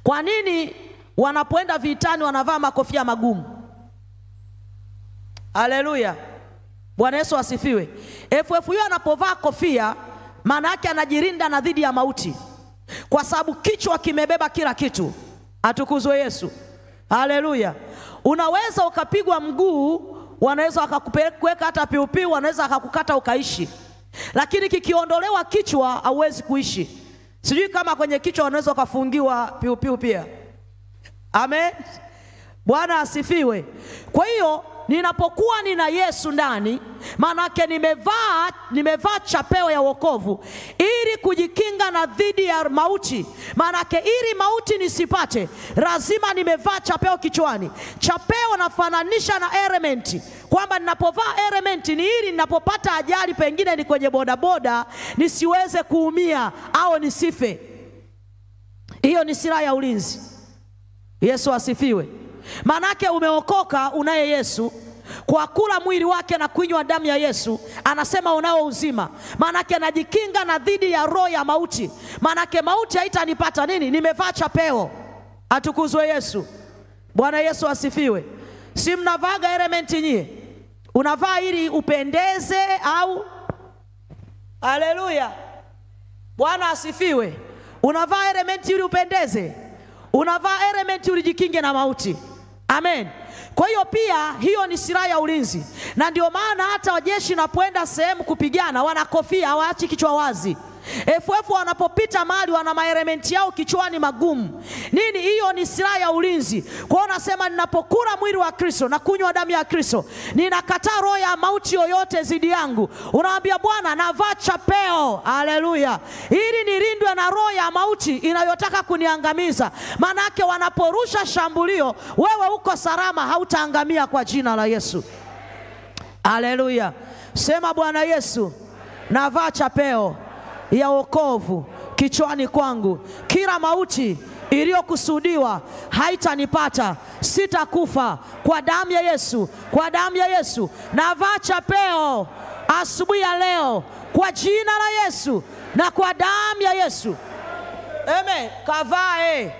Kwa nini wanapoenda vitani wanavaa makofia magumu? Haleluya. Bwana Yesu asifiwe. FFU anapovaa kofia, maana yake anajirinda na dhidi ya mauti, kwa sababu kichwa kimebeba kila kitu. Atukuzwe Yesu. Haleluya. Unaweza ukapigwa mguu, wanaweza wakakuweka hata piupiu, wanaweza wakakukata ukaishi, lakini kikiondolewa kichwa hauwezi kuishi. Sijui kama kwenye kichwa wanaweza wakafungiwa piupiu pia. Amen. Bwana asifiwe. Kwa hiyo ninapokuwa nina Yesu ndani, manake nimevaa chapeo ya wokovu ili kujikinga na dhidi ya mauti. Manake ili mauti nisipate, lazima nimevaa chapeo kichwani. Chapeo nafananisha na elementi, kwamba ninapovaa elementi ni ili ninapopata ajali, pengine ni kwenye bodaboda, nisiweze kuumia au nisife. Hiyo ni silaha ya ulinzi. Yesu asifiwe. Manake umeokoka, unaye Yesu, kwa kula mwili wake na kunywa damu ya Yesu, anasema unao uzima. Manake najikinga na dhidi ya roho ya mauti. Manake mauti haitanipata nini? Nimevaa chapeo. Atukuzwe Yesu. Bwana Yesu asifiwe. Si mnavaga elementi nyie? Unavaa ili upendeze au? Haleluya. Bwana asifiwe. Unavaa elementi ili upendeze. Unavaa elementi ulijikinge na mauti. Amen. Kwa hiyo pia hiyo ni silaha ya ulinzi. Na ndio maana hata wajeshi napoenda sehemu kupigana, wana kofia, hawaachi kichwa wazi. FF wanapopita mahali wana maelementi yao kichwani magumu. Nini? Hiyo ni silaha ya ulinzi. Kwa hiyo nasema ninapokula mwili wa Kristo na kunywa damu ya Kristo, ninakataa roho ya mauti yoyote zidi yangu. Unaambia Bwana, navaa chapeo, haleluya, ili nilindwe na roho ya mauti inayotaka kuniangamiza. Manake wanaporusha shambulio, wewe uko salama, hautaangamia kwa jina la Yesu. Haleluya. Sema Bwana Yesu, navaa chapeo ya wokovu kichwani kwangu. Kila mauti iliyokusudiwa haitanipata, sitakufa kwa damu ya Yesu, kwa damu ya Yesu. Navaa chapeo asubuhi ya leo kwa jina la Yesu na kwa damu ya Yesu. Amen. Kavae.